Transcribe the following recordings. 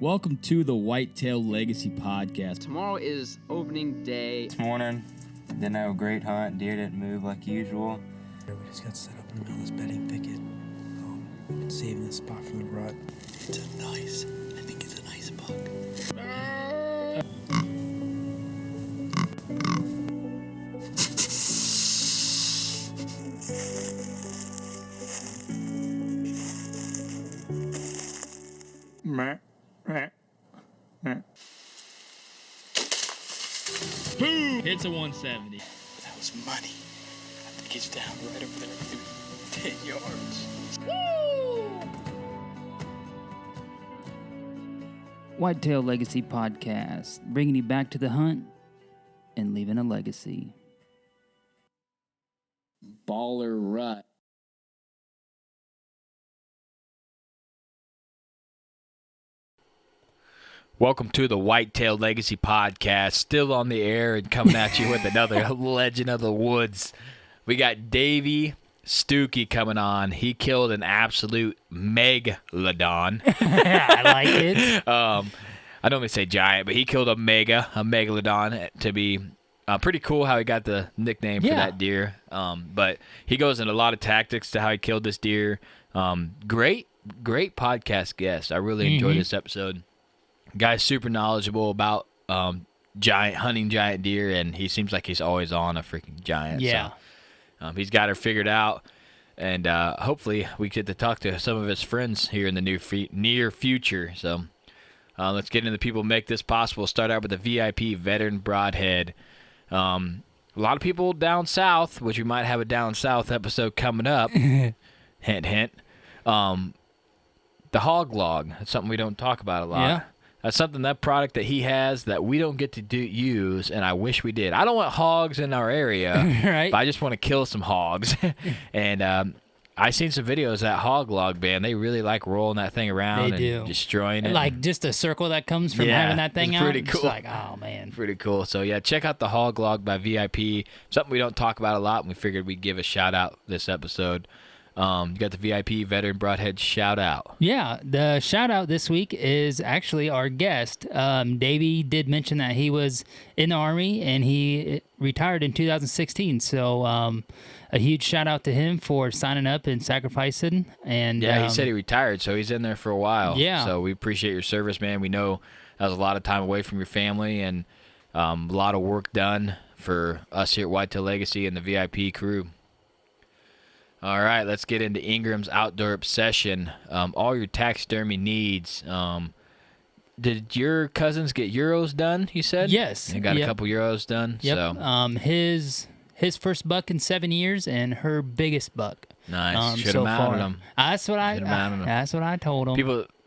Welcome to the Whitetail Legacy Podcast. Tomorrow is opening day. This morning, didn't have a great hunt. Deer didn't move like usual. We just got set up in the middle of this bedding thicket. We've been saving this spot from the rut. It's a nice, I think it's a nice buck. Boom! Hits a 170. That was money. I think he's down right over there, maybe 10 yards. Whitetail Legacy Podcast, bringing you back to the hunt and leaving a legacy. Baller rut. Welcome to the Whitetail Legacy Podcast, still on the air and coming at you with another legend of the woods. We got Davey Stuckey coming on. He killed an absolute Megladon. I like it. I don't mean to say giant, but he killed a Megladon to be pretty cool how he got the nickname for that deer. But he goes into a lot of tactics to how he killed this deer. Great podcast guest. I really enjoyed this episode. Guy's super knowledgeable about hunting giant deer, and he seems like he's always on a freaking giant. Yeah. So, he's got her figured out, and hopefully we get to talk to some of his friends here in the near future. So let's get into the people who make this possible. Start out with the VIP veteran broadhead. A lot of people down south, which we might have a down south episode coming up. Hint, hint. The hog log. That's something we don't talk about a lot. Yeah. That's that product that he has that we don't get to use, and I wish we did. I don't want hogs in our area, Right. but I just want to kill some hogs. And I seen some videos of that hog log band. They really like rolling that thing around and destroying it. Like just a circle that comes from having that thing it's out. pretty cool. It's like, oh, man. Pretty cool. So, yeah, check out the hog log by VIP. Something we don't talk about a lot, and we figured we'd give a shout-out this episode. You got the VIP veteran broadhead shout-out. Yeah, the shout-out this week is actually our guest. Davey did mention that he was in the Army, and he retired in 2016. So a huge shout-out to him for signing up and sacrificing. And yeah, he said he retired, so he's in there for a while. Yeah. So we appreciate your service, man. We know that was a lot of time away from your family and a lot of work done for us here at Whitetail Legacy and the VIP crew. All right, let's get into Ingram's Outdoor Obsession. All your taxidermy needs. Did your cousins get Euros done, you said? Yes. They got a couple Euros done? Yep. So. His first buck in 7 years and her biggest buck. Nice. Should have so mounted far. them. That's what I told him.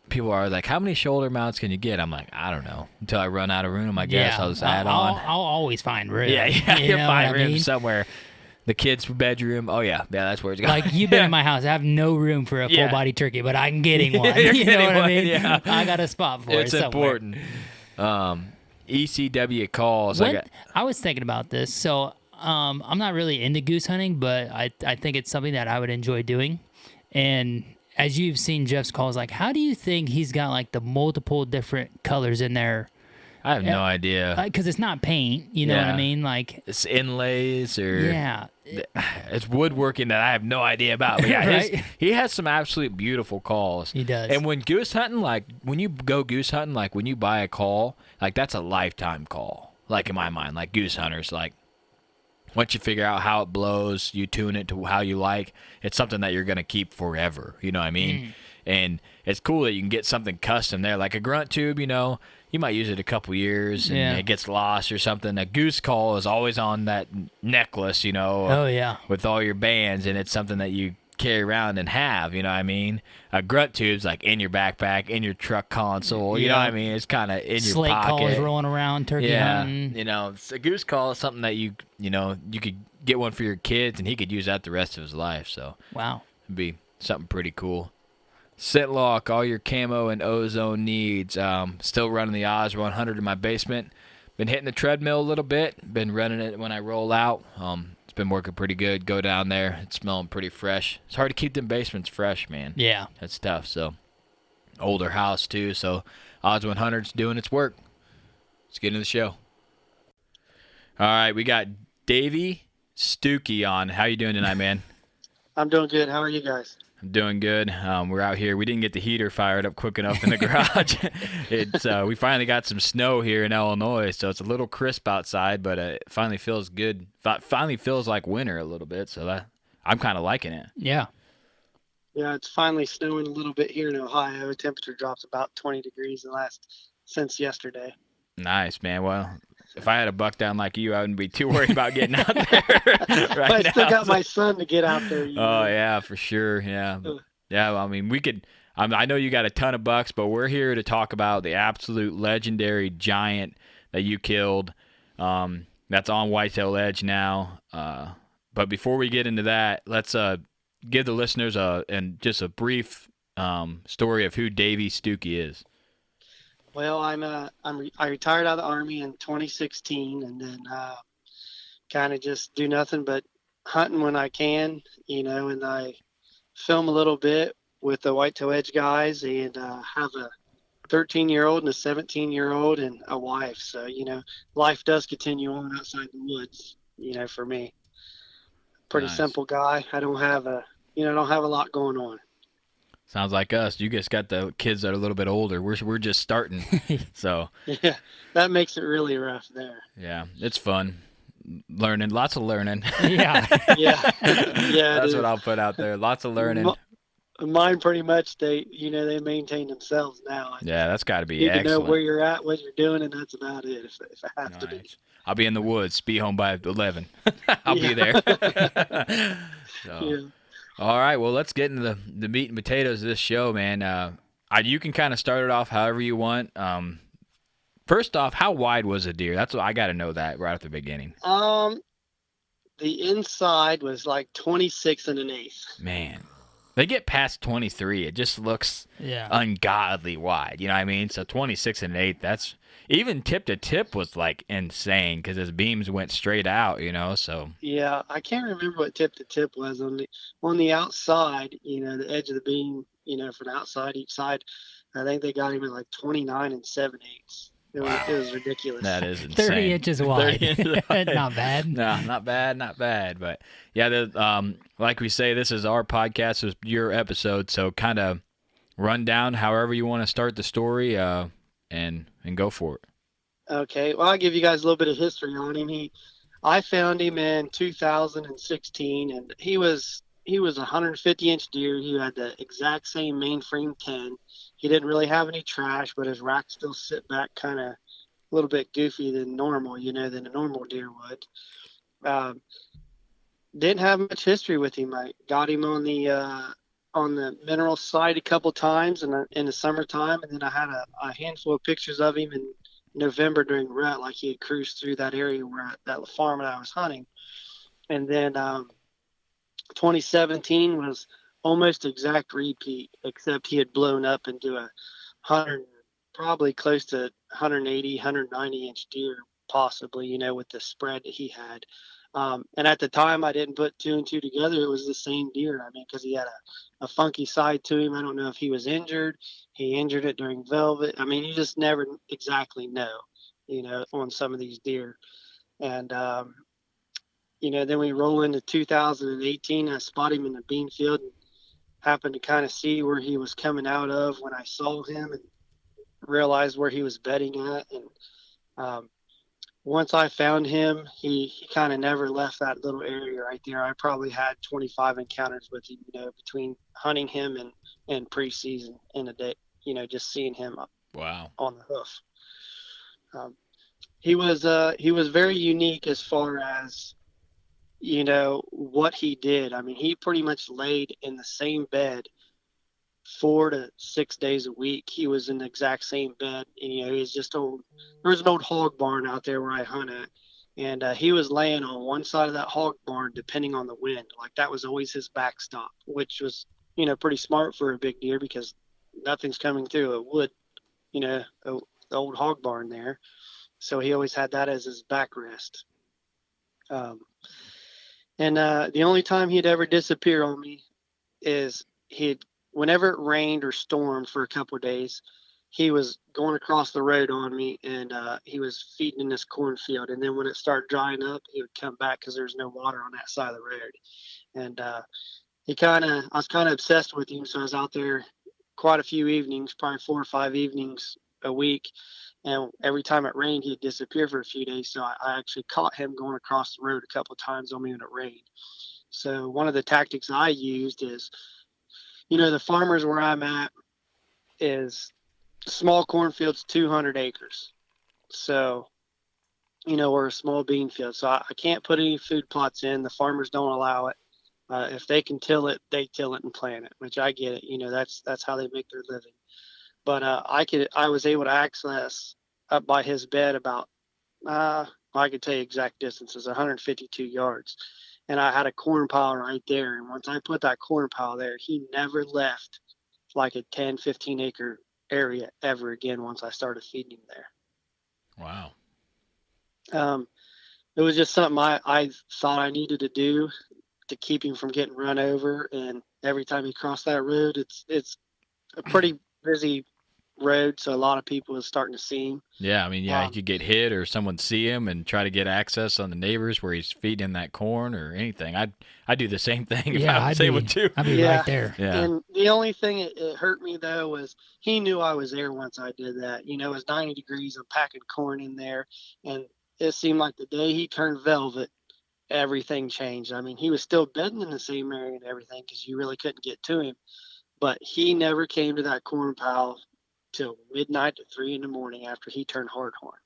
People are like, how many shoulder mounts can you get? I'm like, I don't know. Until I run out of room, I guess I'll just add on. I'll always find room. Yeah, you'll find room somewhere. The kid's bedroom. Oh, yeah, that's where it's going. Like, you've been in my house. I have no room for a full-body turkey, but I'm getting one. You're you know getting what I one, mean? yeah. I got a spot for it It's somewhere. important. ECW calls. I was thinking about this. So I'm not really into goose hunting, but I think it's something that I would enjoy doing. And as you've seen Jeff's calls, like, how do you think he's got, like, the multiple different colors in there? I have no idea. Because it's not paint, you know what I mean? Like, it's inlays or it's woodworking that I have no idea about. But yeah, Right? he has some absolute beautiful calls. He does. And when goose hunting, like when you go goose hunting, like when you buy a call, like that's a lifetime call. Like in my mind, like goose hunters, like once you figure out how it blows, you tune it to how you like. It's something that you're gonna keep forever. You know what I mean? And it's cool that you can get something custom there, like a grunt tube. You know, you might use it a couple years and it gets lost or something. A goose call is always on that necklace, you know. Oh, yeah. With all your bands, and it's something that you carry around and have, you know what I mean? A grunt tube's like in your backpack, in your truck console, you know what I mean? It's kind of in your Slate pocket. calls rolling around, turkey hunting. You know, a goose call is something that you could get one for your kids, and he could use that the rest of his life. So Wow. it'd be something pretty cool. Scent lock, all your camo and ozone needs. Still running the Oz 100 in my basement. Been hitting the treadmill a little bit. Been running it when I roll out. It's been working pretty good. Go down there. It's smelling pretty fresh. It's hard to keep them basements fresh, man. Yeah. That's tough. So older house too. So Odds 100's doing its work. Let's get into the show. All right, we got Davey Stuckey on. How you doing tonight, man? I'm doing good. How are you guys? I'm doing good. We're out here. We didn't get the heater fired up quick enough in the garage. We finally got some snow here in Illinois, so it's a little crisp outside, but it finally feels good. Finally feels like winter a little bit, so I'm kind of liking it. Yeah. Yeah, it's finally snowing a little bit here in Ohio. Temperature drops about 20 degrees since yesterday. Nice, man. Well, if I had a buck down like you, I wouldn't be too worried about getting out there right I still got my son to get out there. Oh, yeah, for sure. Yeah. Yeah, I mean, we could – I know you got a ton of bucks, but we're here to talk about the absolute legendary giant that you killed. That's on Whitetail Edge now. But before we get into that, let's give the listeners just a brief story of who Davey Stuckey is. Well, I retired out of the Army in 2016, and then kind of just do nothing but hunting when I can, and I film a little bit with the Whitetail Edge guys, and have a 13-year-old and a 17-year-old and a wife. So, life does continue on outside the woods, for me. Pretty Nice. simple guy. I don't have a lot going on. Sounds like us. You just got the kids that are a little bit older. We're just starting. So Yeah, that makes it really rough there. yeah, it's fun. Learning, lots of learning. Yeah. Yeah, That's what I'll put out there. Lots of learning. Mine pretty much they maintain themselves now. Yeah, that's got to be You can excellent. know where you're at, what you're doing, and that's about it. If I have to be. Nice. I'll be in the woods. Be home by 11. I'll be there. So. Yeah. All right, well, let's get into the meat and potatoes of this show, man. You can kind of start it off however you want. First off, how wide was the deer? That's what I got to know that right at the beginning. The inside was like 26 and an eighth. Man, they get past 23. It just looks ungodly wide. You know what I mean? So 26 and 8, that's even tip to tip was like insane because his beams went straight out, so. Yeah, I can't remember what tip to tip was on the outside, the edge of the beam, from the outside, each side. I think they got him at like 29 and 7/8. It was ridiculous. That is insane. 30 inches wide. 30 inches wide. Not bad. No, not bad. But yeah, like we say, this is our podcast, it's your episode, so kind of run down however you want to start the story, and go for it. Okay, well, I'll give you guys a little bit of history on him. I found him in 2016, and he was a 150-inch deer. He had the exact same mainframe 10. He didn't really have any trash, but his rack still sit back kind of a little bit goofy than normal, than a normal deer would. Didn't have much history with him. I got him on the mineral side a couple times in the summertime, and then I had a handful of pictures of him in November during rut, like he had cruised through that area where that farm that I was hunting. And then 2017 was almost exact repeat, except he had blown up into a 100, probably close to 180, 190 inch deer, possibly, with the spread that he had. And at the time, I didn't put two and two together. It was the same deer. I mean, because he had a funky side to him. I don't know if he was injured. He injured it during velvet. I mean, you just never exactly know, on some of these deer. And, then we roll into 2018. I spot him in the bean field and happened to kind of see where he was coming out of when I saw him and realized where he was bedding at. And once I found him, he kind of never left that little area right there. I probably had 25 encounters with him, between hunting him and preseason in a day, just seeing him on the hoof. He was very unique as far as, what he did. I mean, he pretty much laid in the same bed 4 to 6 days a week. He was in the exact same bed. And, he was just there was an old hog barn out there where I hunt at. And he was laying on one side of that hog barn, depending on the wind. Like that was always his backstop, which was, pretty smart for a big deer because nothing's coming through a wood, the old hog barn there. So he always had that as his backrest. And the only time he'd ever disappear on me is whenever it rained or stormed for a couple of days, he was going across the road on me, and he was feeding in this cornfield. And then when it started drying up, he would come back because there's no water on that side of the road. And I was kind of obsessed with him, so I was out there quite a few evenings, probably 4 or 5 evenings a week. And every time it rained, he'd disappear for a few days. So I actually caught him going across the road a couple of times on me when it rained. So one of the tactics I used is, the farmers where I'm at is small cornfields, 200 acres. So, we're a small bean field. So I can't put any food plots in. The farmers don't allow it. If they can till it, they till it and plant it, which I get it. That's how they make their living. But I was able to access up by his bed about, I could tell you exact distances, 152 yards. And I had a corn pile right there. And once I put that corn pile there, he never left like a 10, 15 acre area ever again once I started feeding him there. Wow. It was just something I thought I needed to do to keep him from getting run over. And every time he crossed that road, it's a pretty busy road, so a lot of people are starting to see him. Yeah, I mean, he could get hit or someone see him and try to get access on the neighbors where he's feeding that corn or anything. I'd do the same thing if I was able to. I'd be right there. Yeah. And the only thing it hurt me, though, was he knew I was there once I did that. It was 90 degrees. I'm packing corn in there, and it seemed like the day he turned velvet, everything changed. I mean, he was still bedding in the same area and everything because you really couldn't get to him, but he never came to that corn pile till midnight to 3 a.m. after he turned hardhorn.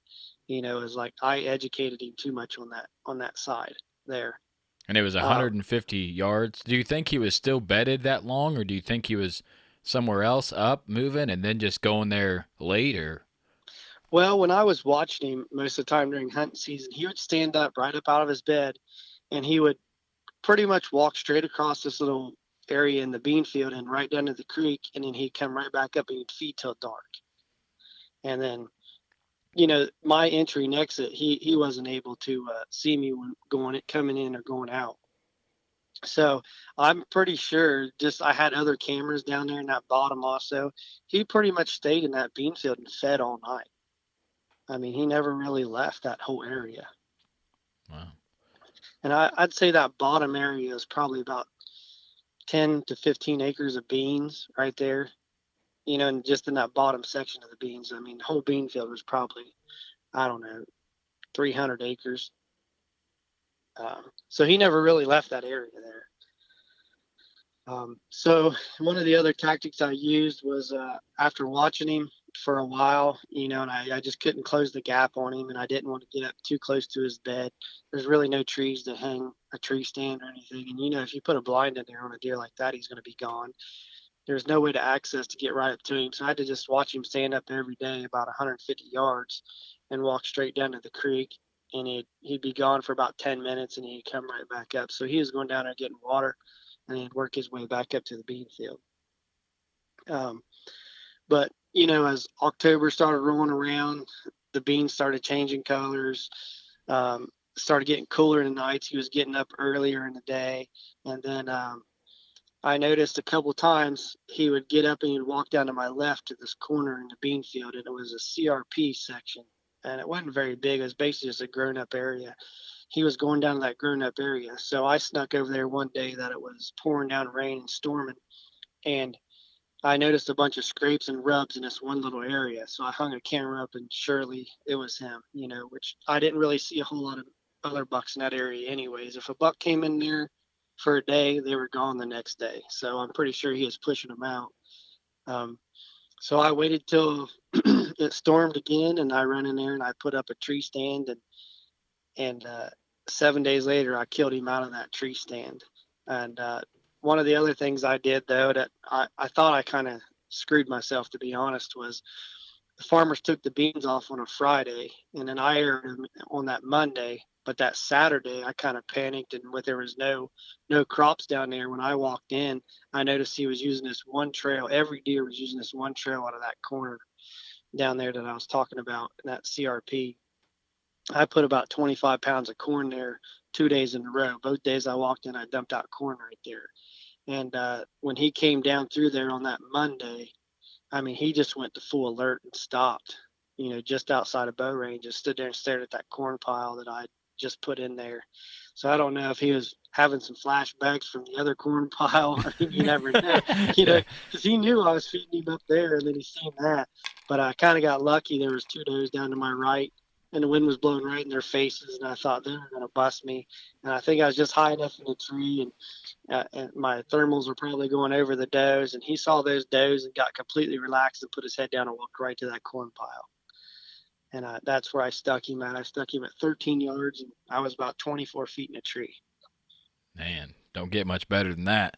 It was like I educated him too much on that side there. And it was 150 yards. Do you think he was still bedded that long, or do you think he was somewhere else up moving and then just going there later? Well, when I was watching him most of the time during hunting season, he would stand up right up out of his bed, and he would pretty much walk straight across this little area in the bean field and right down to the creek, and then he'd come right back up and he'd feed till dark. And then my entry and exit, he wasn't able to see me when coming in or going out. So I'm pretty sure, I had other cameras down there in that bottom also. He pretty much stayed in that bean field and fed all night. I mean, he never really left that whole area. Wow. And I'd say that bottom area is probably about 10 to 15 acres of beans right there, and just in that bottom section of the beans. I mean, the whole bean field was probably, 300 acres. So he never really left that area there. So one of the other tactics I used was after watching him for a while, and I just couldn't close the gap on him, and I didn't want to get up too close to his bed. There's really no trees to hang a tree stand or anything. And, if you put a blind in there on a deer like that, he's going to be gone. There's no way to access to get right up to him. So I had to just watch him stand up every day about 150 yards and walk straight down to the creek. And he'd be gone for about 10 minutes, and he'd come right back up. So he was going down there getting water, and he'd work his way back up to the bean field. But, as October started rolling around, the beans started changing colors, started getting cooler in the nights. He was getting up earlier in the day. And then I noticed a couple times he would get up and he'd walk down to my left to this corner in the bean field, and it was a CRP section. And it wasn't very big. It was basically just a grown-up area. He was going down to that grown-up area. So I snuck over there one day that it was pouring down rain and storming, and I noticed a bunch of scrapes and rubs in this one little area. So I hung a camera up, and surely it was him, which I didn't really see a whole lot of other bucks in that area anyways. If a buck came in there for a day, they were gone the next day. So I'm pretty sure he was pushing them out. So I waited till it stormed again, and I ran in there and I put up a tree stand, and 7 days later I killed him out of that tree stand. And one of the other things I did, though, that I thought I kind of screwed myself, to be honest, was the farmers took the beans off on a Friday, and then I aired them on that Monday. But that Saturday, I kind of panicked, and there was no crops down there. When I walked in, I noticed he was using this one trail. Every deer was using this one trail out of that corner down there that I was talking about, in that CRP. I put about 25 pounds of corn there 2 days in a row. Both days I walked in, I dumped out corn right there. And when he came down through there on that Monday, I mean, he just went to full alert and stopped, just outside of bow range, just stood there and stared at that corn pile that I just put in there. So I don't know if he was having some flashbacks from the other corn pile. I mean, you never know, because he knew I was feeding him up there, and then he seen that. But I kind of got lucky. There was 2 does down to my right, and the wind was blowing right in their faces, and I thought they were going to bust me. And I think I was just high enough in the tree, and my thermals were probably going over the does, and he saw those does and got completely relaxed and put his head down and walked right to that corn pile. And that's where I stuck him at. I stuck him at 13 yards, and I was about 24 feet in a tree. Man, don't get much better than that.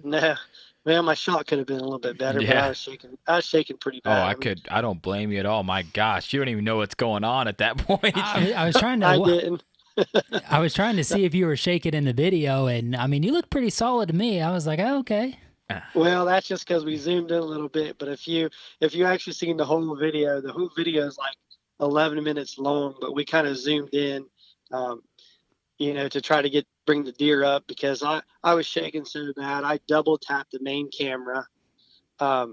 No, man, my shot could have been a little bit better, but I was shaking pretty bad. I don't blame you at all. My gosh, you don't even know what's going on at that point. I was trying to. I didn't. I was trying to see if you were shaking in the video, and I mean, you look pretty solid to me. I was like, oh, okay. Well, that's just because we zoomed in a little bit. But if you actually seen the whole video is like 11 minutes long. But we kind of zoomed in, to try to bring the deer up, because I was shaking so bad. I double tapped the main camera. I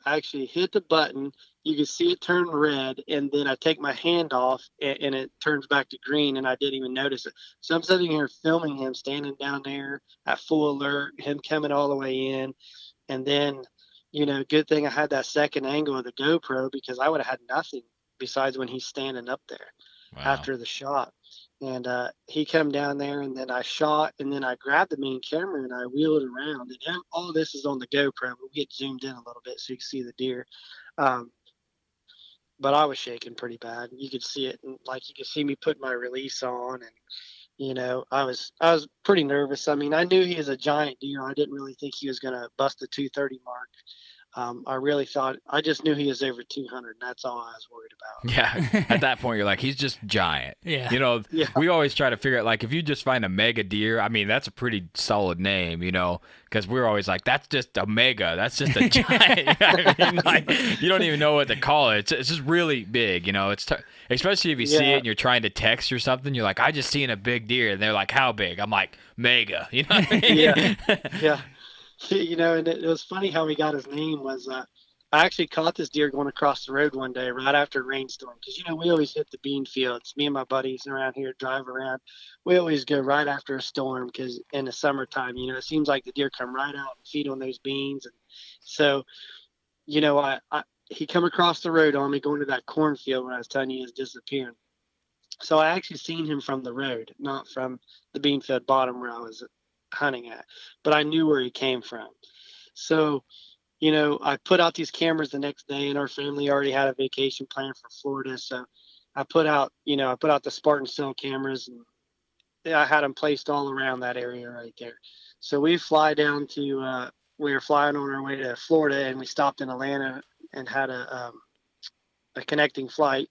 actually hit the button. You can see it turn red, and then I take my hand off, and it turns back to green, and I didn't even notice it. So I'm sitting here filming him standing down there at full alert, him coming all the way in. And then, good thing I had that second angle of the GoPro, because I would have had nothing besides when he's standing up there after the shot. And he come down there, and then I shot, and then I grabbed the main camera and I wheeled it around. And all this is on the GoPro, but we get zoomed in a little bit so you can see the deer. But I was shaking pretty bad. You could see it, and you could see me put my release on, and I was pretty nervous. I mean, I knew he was a giant deer. I didn't really think he was going to bust the 230 mark. I just knew he was over 200, and that's all I was worried about. Yeah, at that point, you're like, he's just giant. Yeah. We always try to figure out, if you just find a mega deer, I mean, that's a pretty solid name, because we're always like, that's just a mega, that's just a giant. I mean, you don't even know what to call it. It's just really big, it's especially if you see it and you're trying to text or something, you're like, I just seen a big deer, and they're like, how big? I'm like, mega, you know what I mean? Yeah. And it was funny how he got his name was, I actually caught this deer going across the road one day right after a rainstorm, because, we always hit the bean fields. Me and my buddies around here drive around. We always go right after a storm, because in the summertime, it seems like the deer come right out and feed on those beans. And so, he come across the road on me going to that cornfield when I was telling you he was disappearing. So I actually seen him from the road, not from the bean field bottom where I was hunting at, but I knew where he came from. So, I put out these cameras the next day, and our family already had a vacation planned for Florida. So I put out the Spartan cell cameras, and I had them placed all around that area right there. So we fly down to, we were flying on our way to Florida, and we stopped in Atlanta and had a connecting flight.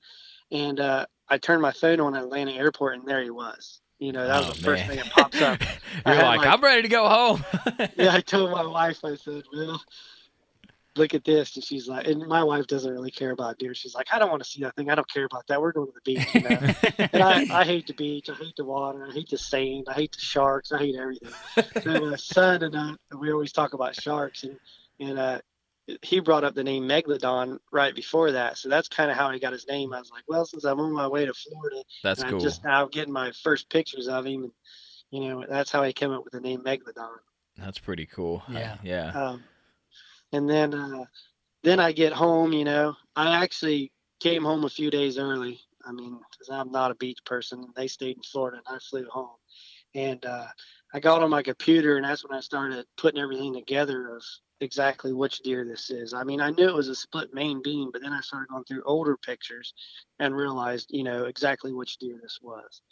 And I turned my phone on at Atlanta airport, and there he was. That was the first thing that pops up. You're like, I'm ready to go home. Yeah, I told my wife, I said, well, look at this. And she's like, and my wife doesn't really care about deer. She's like, I don't want to see that thing. I don't care about that. We're going to the beach. And I hate the beach. I hate the water. I hate the sand. I hate the sharks. I hate everything. So my son and I, we always talk about sharks. And he brought up the name Megladon right before that. So that's kind of how he got his name. I was like, well, since I'm on my way to Florida, that's cool. I'm just now getting my first pictures of him. And, that's how he came up with the name Megladon. That's pretty cool. Yeah. And then I get home, I actually came home a few days early. I mean, because I'm not a beach person. They stayed in Florida, and I flew home. And I got on my computer, and that's when I started putting everything together of exactly which deer this is. I mean, I knew it was a split main beam, but then I started going through older pictures and realized, exactly which deer this was.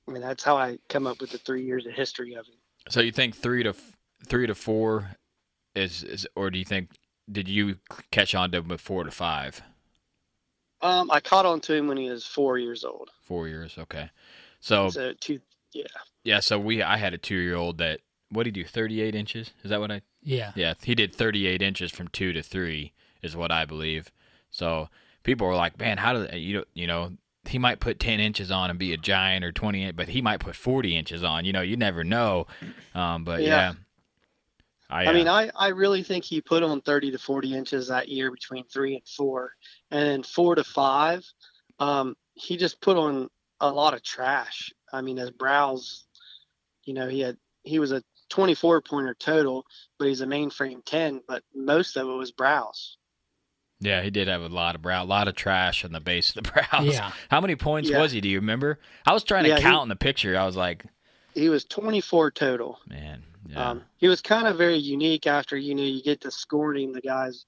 I mean, that's how I come up with the 3 years of history of him. So you think 3 to 4 is, or do you think, did you catch on to him with 4 to 5? I caught on to him when he was 4 years old. 4 years, okay. So yeah. So I had a 2-year-old that, what did he do? 38 inches? Is that what I? Yeah. Yeah, he did 38 inches from 2 to 3, is what I believe. So people were like, man, how do they, he might put 10 inches on and be a giant, or 20, but he might put 40 inches on. You never know. But yeah. I mean, I really think he put on 30 to 40 inches that year between 3 and 4, and then 4 to 5. He just put on a lot of trash. I mean, his brows, he was a 24 pointer total, but he's a mainframe 10, but most of it was brows. Yeah, he did have a lot of trash on the base of the brows. Yeah. How many points was he? Do you remember? I was trying to count in the picture. I was like, he was 24 total. Man. Yeah. He was kind of very unique after, you get to scoring the guys,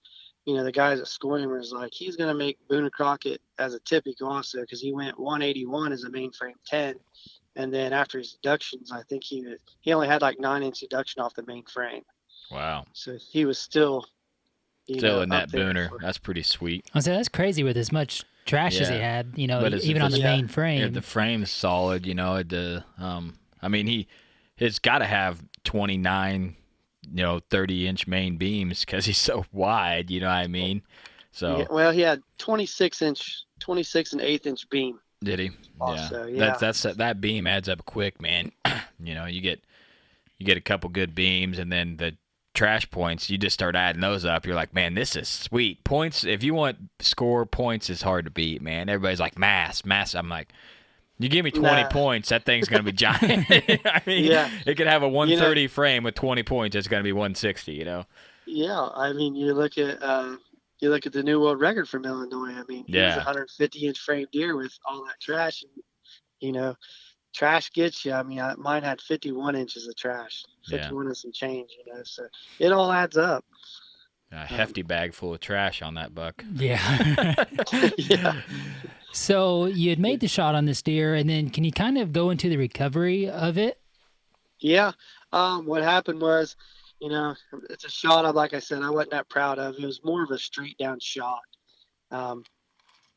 the guys that scored him was like, he's going to make Boone Crockett as a typical also, because he went 181 as a mainframe 10. And then after his deductions, I think he only had like 9-inch deduction off the main frame. Wow. So he was still a net booner. That's pretty sweet. I was saying, that's crazy with as much trash as he had, even on the main frame. If the frame's solid, I mean, he's got to have 29, 30-inch main beams because he's so wide, you know what I mean? So. Yeah, well, he had 26 and 1/8-inch beam. Did he? Also, yeah. That beam adds up quick, man. You get a couple good beams, and then the trash points, you just start adding those up. You're like, man, this is sweet. Points, if you want score, points is hard to beat, man. Everybody's like, mass. I'm like, you give me 20 points, that thing's going to be giant. I mean, it could have a 130 frame with 20 points. It's going to be 160, Yeah, I mean, you look at the new world record from Illinois. I mean, he was a 150-inch frame deer with all that trash. And, trash gets you. I mean, mine had 51 inches of trash, 51 and some change, so it all adds up. A hefty bag full of trash on that buck. Yeah. Yeah. So you had made the shot on this deer, and then can you kind of go into the recovery of it? Yeah. What happened was, it's a shot, like I said, I wasn't that proud of. It was more of a straight down shot.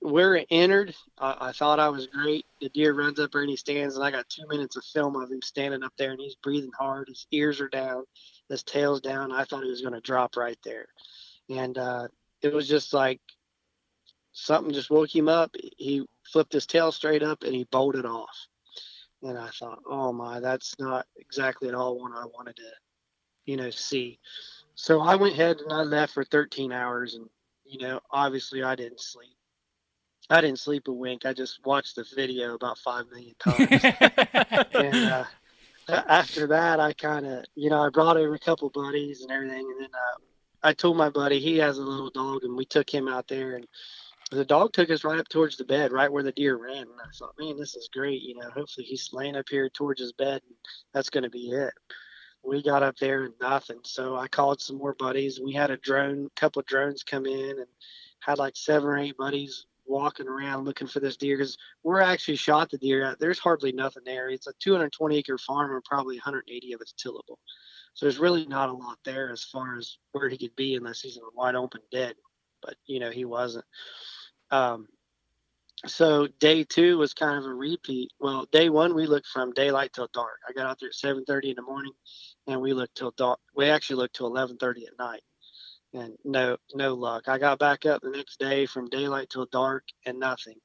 Where it entered, I thought I was great. The deer runs up there and he stands, and I got 2 minutes of film of him standing up there, and he's breathing hard. His ears are down, his tail's down. I thought he was going to drop right there. And it was just like something just woke him up. He flipped his tail straight up, and he bolted off. And I thought, oh my, that's not exactly at all what I wanted to, see. So I went ahead and I left for 13 hours, and, obviously I didn't sleep. I didn't sleep a wink. I just watched the video about 5 million times. And after that, I kind of, I brought over a couple buddies and everything. And then I told my buddy, he has a little dog, and we took him out there. And the dog took us right up towards the bed, right where the deer ran. And I thought, man, this is great. Hopefully he's laying up here towards his bed, and that's going to be it. We got up there and nothing. So I called some more buddies. We had a couple of drones come in, and had like 7 or 8 buddies walking around looking for this deer, because we're actually shot the deer at. There's hardly nothing there. It's a 220-acre farm, and probably 180 of it's tillable. So there's really not a lot there as far as where he could be unless he's in a wide open dead. But, he wasn't. So day 2 was kind of a repeat. Well, day 1, we looked from daylight till dark. I got out there at 7:30 in the morning, and we looked till dark. We actually looked till 11:30 at night. And no luck. I got back up the next day from daylight till dark, and nothing.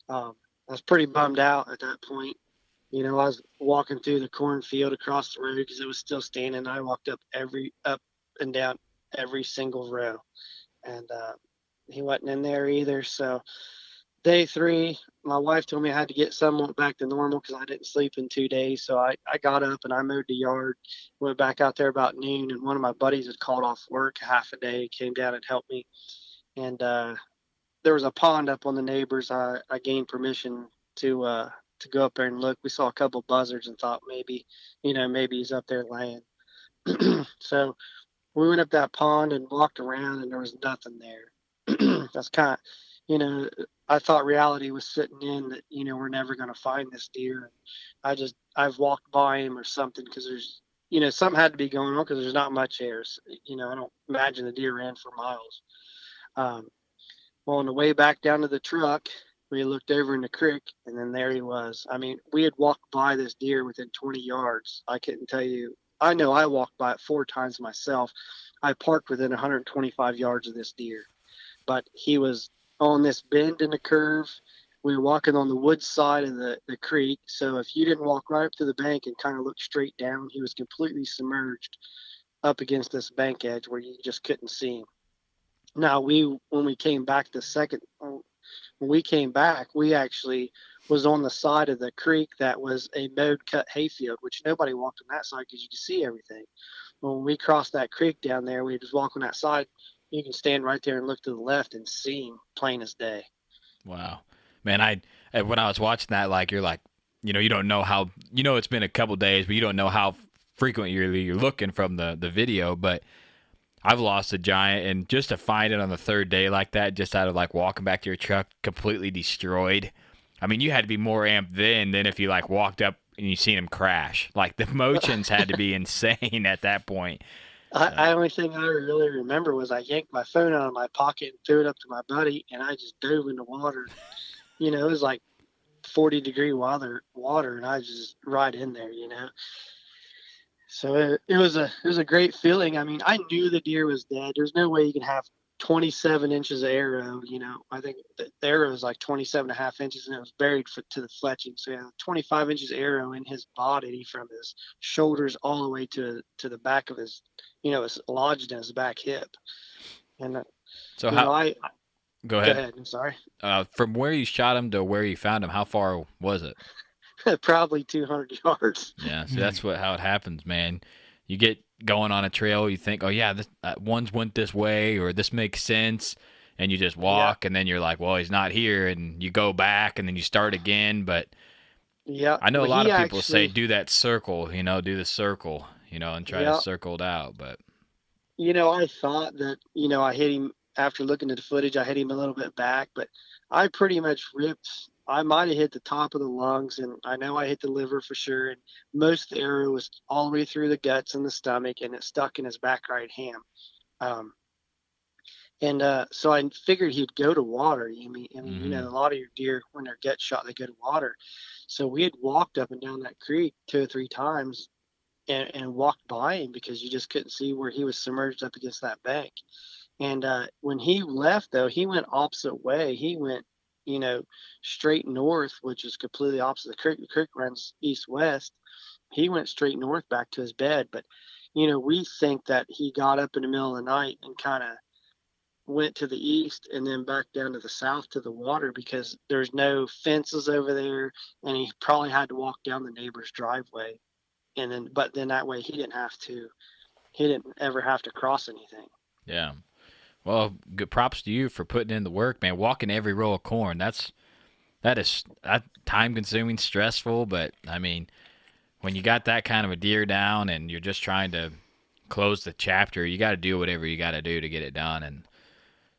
I was pretty bummed out at that point. I was walking through the cornfield across the road because it was still standing. I walked up and down every single row, and he wasn't in there either. So day 3, my wife told me I had to get somewhat back to normal because I didn't sleep in 2 days. So I got up and I mowed the yard, went back out there about noon, and one of my buddies had called off work half a day, came down and helped me. And there was a pond up on the neighbors. I gained permission to go up there and look. We saw a couple buzzards and thought maybe he's up there laying. So we went up that pond and walked around, and there was nothing there. That's kind of, I thought reality was sitting in that, we're never going to find this deer. I've walked by him or something, because there's, something had to be going on, because there's not much air. So, I don't imagine the deer ran for miles. Well, on the way back down to the truck, we looked over in the creek, and then there he was. I mean, we had walked by this deer within 20 yards. I couldn't tell you. I know I walked by it 4 times myself. I parked within 125 yards of this deer, but he was on this bend in the curve, we were walking on the wood side of the creek. So if you didn't walk right up to the bank and kind of look straight down, he was completely submerged up against this bank edge where you just couldn't see him. Now when we came back when we came back, we actually was on the side of the creek that was a mowed cut hayfield, which nobody walked on that side because you could see everything. When we crossed that creek down there, we just walk on that side. You can stand right there and look to the left and see him plain as day. Wow, man! When I was watching that, like you're like, you don't know how, it's been a couple days, but you don't know how frequent you're looking from the video. But I've lost a giant, and just to find it on the third day like that, just out of like walking back to your truck, completely destroyed. I mean, you had to be more amped then than if you like walked up and you seen him crash. Like the motions had to be insane at that point. The only thing I really remember was I yanked my phone out of my pocket and threw it up to my buddy, and I just dove in the water. It was like 40-degree water, and I was just right in there. So it was a great feeling. I mean, I knew the deer was dead. There's no way you can have 27 inches of arrow. I think the arrow was like 27.5 inches, and it was buried to the fletching. So yeah, 25 inches arrow in his body from his shoulders all the way to the back of his, it's lodged in his back hip. And so go ahead. I'm sorry. From where you shot him to where you found him, how far was it? Probably 200 yards. Yeah, so that's how it happens, man. You get going on a trail, you think, oh yeah, this one's went this way, or this makes sense, and you just walk, and then you're like, well, he's not here, and you go back, and then you start again. But yeah, I know a lot of people say do that circle, do the circle, and try to circle it out. But I thought that I hit him after looking at the footage. I hit him a little bit back, but I pretty much ripped. I might have hit the top of the lungs, and I know I hit the liver for sure. And most of the arrow was all the way through the guts and the stomach, and it stuck in his back right ham. So I figured he'd go to water. I mean, a lot of your deer, when they're gut shot, they go to water. So we had walked up and down that creek 2 or 3 times and walked by him because you just couldn't see where he was submerged up against that bank. And when he left, though, he went opposite way. He went straight north, which is completely opposite the creek. The creek runs east-west. He went straight north back to his bed. But, we think that he got up in the middle of the night and kind of went to the east and then back down to the south to the water because there's no fences over there. And he probably had to walk down the neighbor's driveway. But then that way he didn't ever have to cross anything. Yeah. Well, good props to you for putting in the work, man. Walking every row of corn, that is time-consuming, stressful. But I mean, when you got that kind of a deer down and you're just trying to close the chapter, you got to do whatever you got to do to get it done, and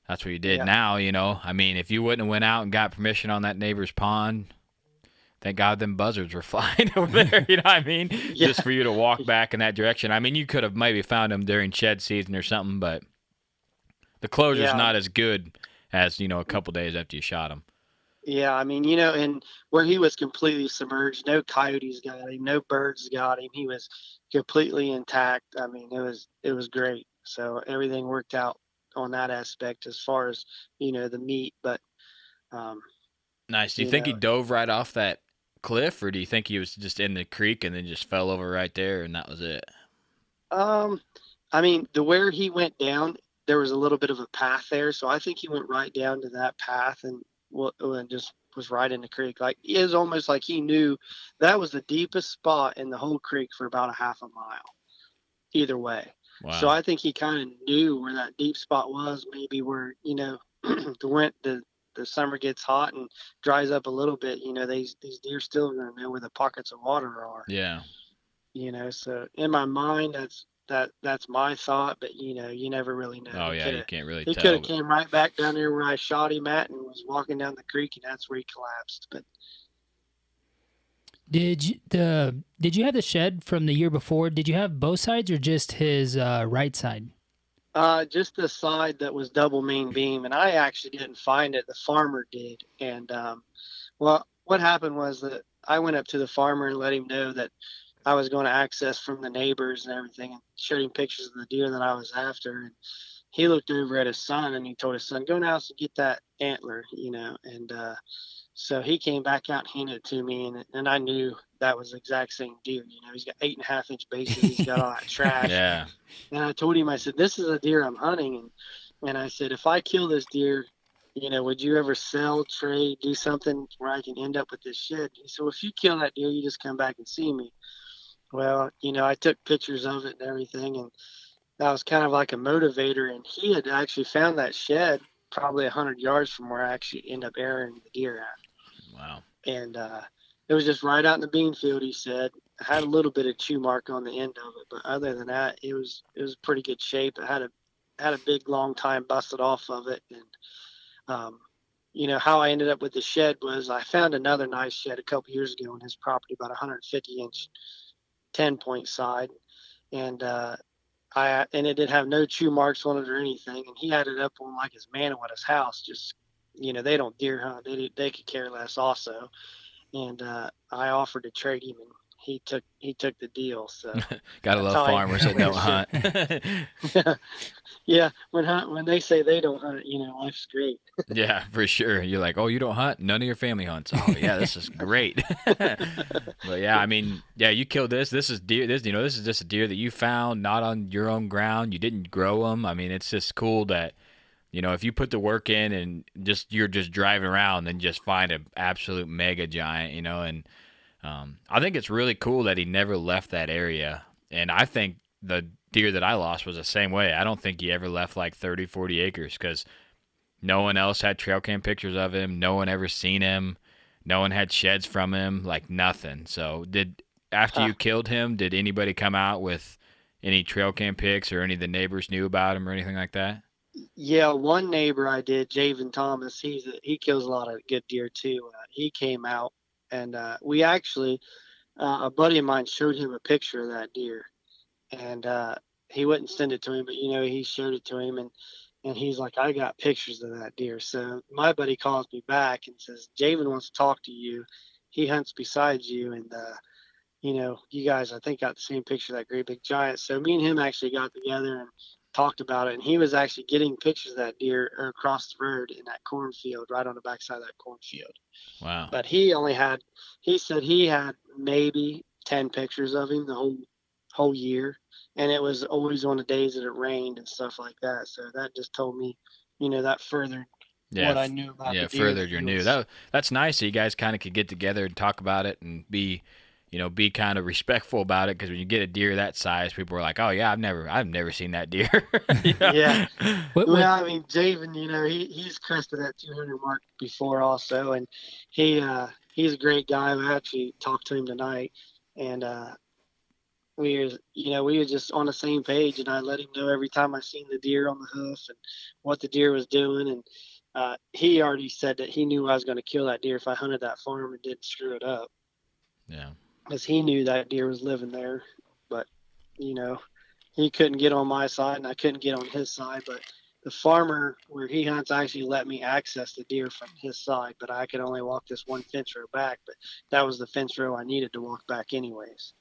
that's what you did. Yeah. Now, I mean, if you wouldn't have went out and got permission on that neighbor's pond, thank God them buzzards were flying over there. You know what I mean? Yeah. Just for you to walk back in that direction. I mean, you could have maybe found them during shed season or something, but the closure's not as good as, a couple days after you shot him. Yeah, I mean, and where he was completely submerged, no coyotes got him, no birds got him. He was completely intact. I mean, it was great. So everything worked out on that aspect as far as, the meat. But nice. Do you think he dove right off that cliff, or do you think he was just in the creek and then just fell over right there and that was it? I mean, where he went down, there was a little bit of a path there, so I think he went right down to that path and just was right in the creek. Like, it was almost like he knew that was the deepest spot in the whole creek for about a half a mile, either way. Wow. So I think he kind of knew where that deep spot was, maybe where, the summer gets hot and dries up a little bit, these deer still are going to know where the pockets of water are. Yeah. So in my mind, that's my thought, but you never really know. Oh yeah, you can't really tell. He could have came right back down there where I shot him at and was walking down the creek, and that's where he collapsed. But did you have the shed from the year before? Did you have both sides or just his right side? Just the side that was double main beam, and I actually didn't find it. The farmer did, and what happened was that I went up to the farmer and let him know that I was going to access from the neighbors and everything, and showed him pictures of the deer that I was after. he looked over at his son and he told his son, go in the house and get that antler, and so he came back out and handed it to me, and I knew that was the exact same deer. He's got 8.5-inch bases, he's got all that trash. Yeah. And I told him, I said, this is a deer I'm hunting, and I said, if I kill this deer, would you ever sell, trade, do something where I can end up with this shit? He said, well, if you kill that deer, you just come back and see me. Well, I took pictures of it and everything, and that was kind of like a motivator. And he had actually found that shed probably 100 yards from where I actually ended up airing the deer at. Wow. And it was just right out in the bean field, he said. I had a little bit of chew mark on the end of it, but other than that, it was pretty good shape. It had a big, long time busted off of it. And, how I ended up with the shed was I found another nice shed a couple years ago on his property, about 150-inch 10-point side. And and it didn't have no chew marks on it or anything. And he had it up on like his mantle at his house. Just, they don't deer hunt. They could care less also. And I offered to trade him, and he took the deal. So Gotta love farmers that don't hunt. Yeah, when they say they don't hunt, life's great. Yeah, for sure. You're like, oh, you don't hunt? None of your family hunts. Oh, yeah, this is great. But yeah, I mean, yeah, you killed this. This is deer. This is just a deer that you found, not on your own ground. You didn't grow them. I mean, it's just cool that, if you put the work in and you're just driving around and just find an absolute mega giant, and I think it's really cool that he never left that area. And I think the deer that I lost was the same way. I don't think he ever left like 30, 40 acres because no one else had trail cam pictures of him. No one ever seen him. No one had sheds from him, like nothing. So after you killed him, did anybody come out with any trail cam pics or any of the neighbors knew about him or anything like that? Yeah, one neighbor I did, Javen Thomas, he kills a lot of good deer too. He came out, and we actually, a buddy of mine showed him a picture of that deer, and he wouldn't send it to him, but he showed it to him, and he's like, I got pictures of that deer. So my buddy calls me back and says, Javen wants to talk to you. He hunts beside you, and you guys, I think, got the same picture of that great big giant. So me and him actually got together and talked about it, and he was actually getting pictures of that deer across the road in that cornfield, right on the backside of that cornfield. Wow. But he said he had maybe 10 pictures of him the whole year, and it was always on the days that it rained and stuff like that. So that just told me, that furthered what I knew about the deer. Yeah, furthered your new. That's nice. So you guys kind of could get together and talk about it and be kind of respectful about it, because when you get a deer that size, people are like, "Oh yeah, I've never seen that deer." Yeah. Well, I mean, Javen, he's crested that 200 mark before also, and he's a great guy. I actually talked to him tonight, and we were just on the same page, and I let him know every time I seen the deer on the hoof and what the deer was doing, and he already said that he knew I was going to kill that deer if I hunted that farm and didn't screw it up. Yeah. Because he knew that deer was living there, but he couldn't get on my side and I couldn't get on his side. But the farmer where he hunts actually let me access the deer from his side, but I could only walk this one fence row back. But that was the fence row I needed to walk back anyways.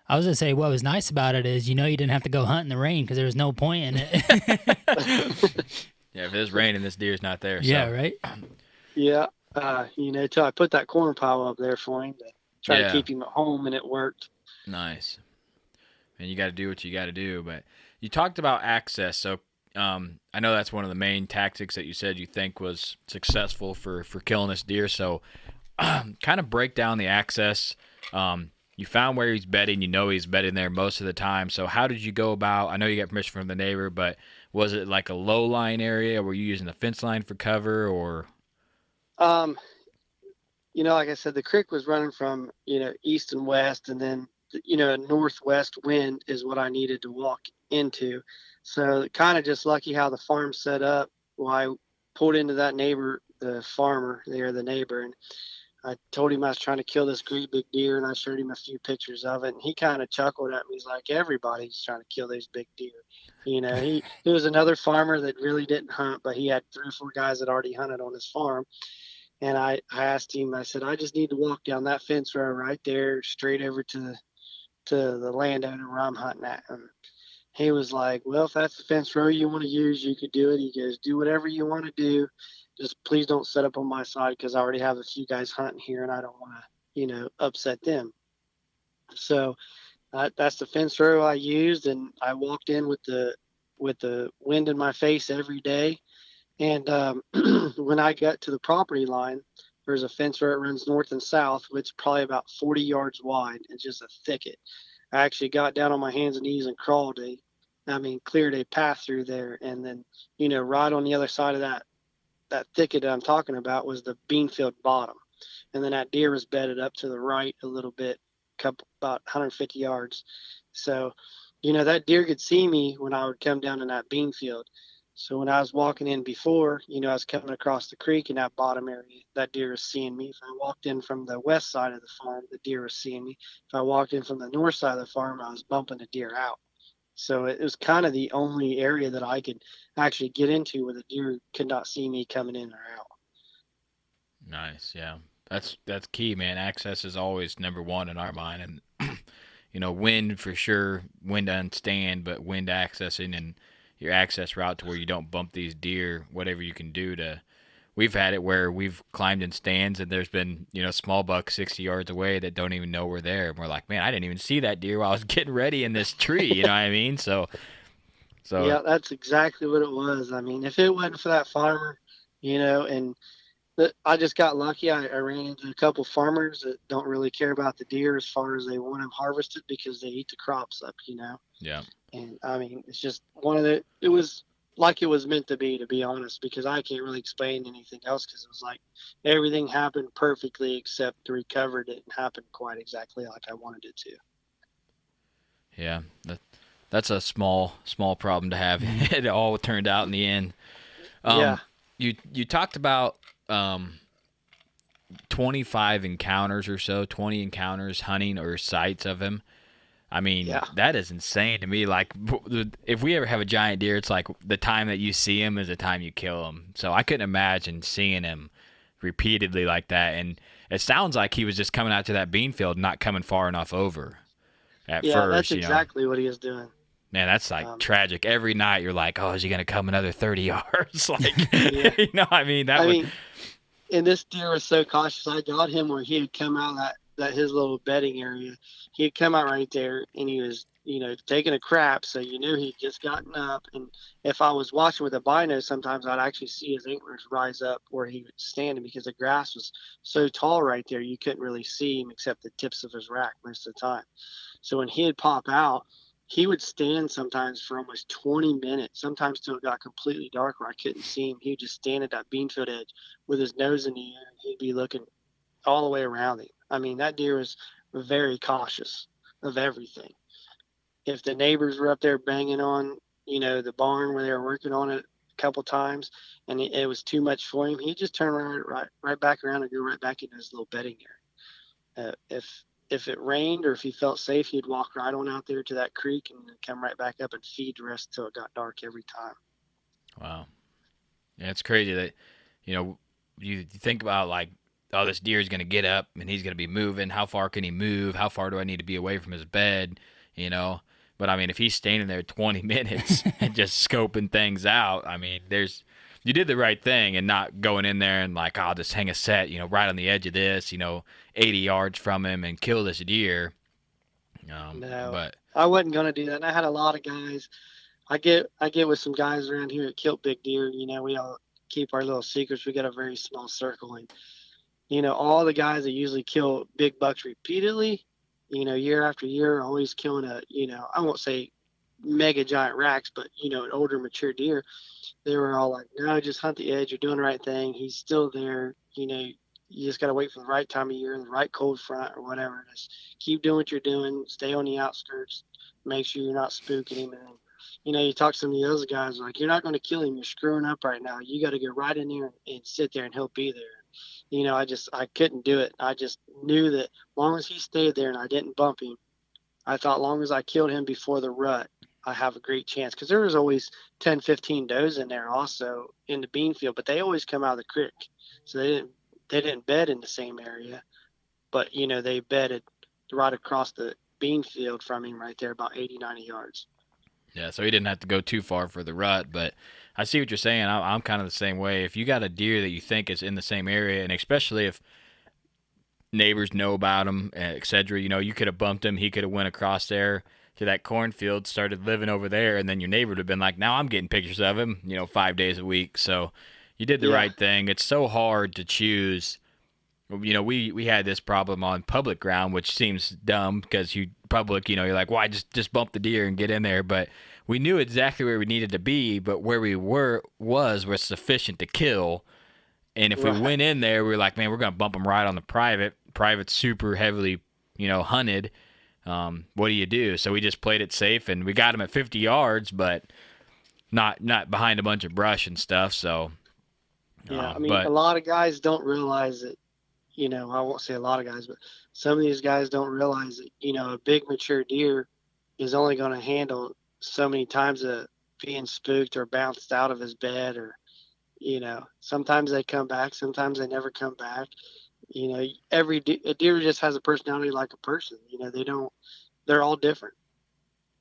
I was gonna say what was nice about it is you didn't have to go hunt in the rain because there was no point in it. Yeah, if it's raining, this deer's not there. Yeah, so. right. Yeah, till I put that corn pile up there for him to try to keep him at home, and it worked. Nice. And you got to do what you got to do. But you talked about access, so I know that's one of the main tactics that you said you think was successful for killing this deer. So kind of break down the access. You found where he's bedding. He's bedding there most of the time. So how did you go about? I know you got permission from the neighbor, but was it like a low line area? Were you using the fence line for cover, or? Like I said, the creek was running from, east and west, and then, a northwest wind is what I needed to walk into. So kind of just lucky how the farm's set up. Well, I pulled into that neighbor, the farmer there, the neighbor, and I told him I was trying to kill this great big deer, and I showed him a few pictures of it, and he kind of chuckled at me. He's like, everybody's trying to kill these big deer. He was another farmer that really didn't hunt, but he had 3 or 4 guys that already hunted on his farm. And I asked him, I said, I just need to walk down that fence row right there, straight over to the landowner where I'm hunting at. he was like, well, if that's the fence row you want to use, you could do it. He goes, do whatever you want to do. Just please don't set up on my side because I already have a few guys hunting here and I don't want to, upset them. So that's the fence row I used, and I walked in with the wind in my face every day. And when I got to the property line, there's a fence row that runs north and south, which is probably about 40 yards wide. It's just a thicket. I actually got down on my hands and knees and cleared a path through there. And then, right on the other side of that thicket that I'm talking about was the beanfield bottom. And then that deer was bedded up to the right a little bit, about 150 yards. So, that deer could see me when I would come down in that bean field. So when I was walking in before, I was coming across the creek in that bottom area, that deer was seeing me. If I walked in from the west side of the farm, the deer was seeing me. If I walked in from the north side of the farm, I was bumping the deer out. So it was kind of the only area that I could actually get into where the deer could not see me coming in or out. Nice, yeah. That's key, man. Access is always number one in our mind, and wind for sure, wind to stand, but wind accessing and your access route to where you don't bump these deer, whatever you can do to. We've had it where we've climbed in stands and there's been small bucks 60 yards away that don't even know we're there, and we're like, man, I didn't even see that deer while I was getting ready in this tree. You know what I mean? So yeah, that's exactly what it was. I mean, if it wasn't for that farmer, and I just got lucky. I ran into a couple farmers that don't really care about the deer as far as they want them harvested because they eat the crops up, Yeah. And I mean, it's just it was like it was meant to be honest, because I can't really explain anything else because it was like everything happened perfectly except the recovery didn't happen quite exactly like I wanted it to. Yeah. That's a small problem to have. It all turned out in the end. Yeah. You talked about 25 encounters or so, 20 encounters hunting or sights of him. I mean, yeah. That is insane to me. Like, if we ever have a giant deer, it's like the time that you see him is the time you kill him. So I couldn't imagine seeing him repeatedly like that. And it sounds like he was just coming out to that bean field, not coming far enough over at first. Yeah, that's exactly what he was doing. Man, that's like tragic. Every night you're like, oh, is he going to come another 30 yards? Like, And this deer was so cautious. I got him where he had come out that his little bedding area. He had come out right there, and he was, taking a crap. So he'd just gotten up. And if I was watching with a bino, sometimes I'd actually see his antlers rise up where he was standing because the grass was so tall right there, you couldn't really see him except the tips of his rack most of the time. So when he'd pop out, he would stand sometimes for almost 20 minutes, sometimes till it got completely dark where I couldn't see him. He would just stand at that beanfield edge with his nose in the air, and he'd be looking all the way around him. I mean, that deer was very cautious of everything. If the neighbors were up there banging on, the barn where they were working on it a couple times, and it was too much for him, he'd just turn right back around and go right back into his little bedding area. If it rained or if he felt safe, he'd walk right on out there to that creek and then come right back up and feed the rest until it got dark every time. Wow. Yeah, it's crazy that, you think about like, oh, this deer is going to get up and he's going to be moving. How far can he move? How far do I need to be away from his bed? But I mean, if he's standing there 20 minutes and just scoping things out, I mean, you did the right thing and not going in there and like, I'll just hang a set, right on the edge of this, 80 yards from him and kill this deer. No, but I wasn't going to do that. And I had a lot of guys. I get with some guys around here that kill big deer. We all keep our little secrets. We got a very small circle. And, all the guys that usually kill big bucks repeatedly, year after year, always killing I won't say mega giant racks, but, an older mature deer. They were all like, no, just hunt the edge. You're doing the right thing. He's still there. You just got to wait for the right time of year, the right cold front or whatever. Just keep doing what you're doing. Stay on the outskirts. Make sure you're not spooking him. And, you talk to some of the other guys, like, you're not going to kill him. You're screwing up right now. You got to go right in there and sit there and he'll be there. I couldn't do it. I just knew that as long as he stayed there and I didn't bump him, I thought as long as I killed him before the rut, I have a great chance, because there was always 10, 15 does in there also in the bean field, but they always come out of the creek. So they didn't bed in the same area, but, they bedded right across the bean field from him right there, about 80, 90 yards. Yeah, so he didn't have to go too far for the rut, but I see what you're saying. I'm kind of the same way. If you got a deer that you think is in the same area, and especially if neighbors know about him, etc., you could have bumped him. He could have went across there to that cornfield, started living over there, and then your neighbor would have been like, now I'm getting pictures of him, 5 days a week. So you did the right thing. It's so hard to choose. We had this problem on public ground, which seems dumb because you're like, why just bump the deer and get in there? But we knew exactly where we needed to be, but where we was sufficient to kill. And if we went in there, we were like, man, we're going to bump them right on the private. Private's super heavily, hunted. What do you do? So we just played it safe, and we got him at 50 yards, but not behind a bunch of brush and stuff. So yeah, a lot of guys don't realize that. I won't say a lot of guys, but some of these guys don't realize that, a big mature deer is only going to handle so many times of being spooked or bounced out of his bed, or, sometimes they come back, sometimes they never come back. A deer just has a personality like a person. They're all different.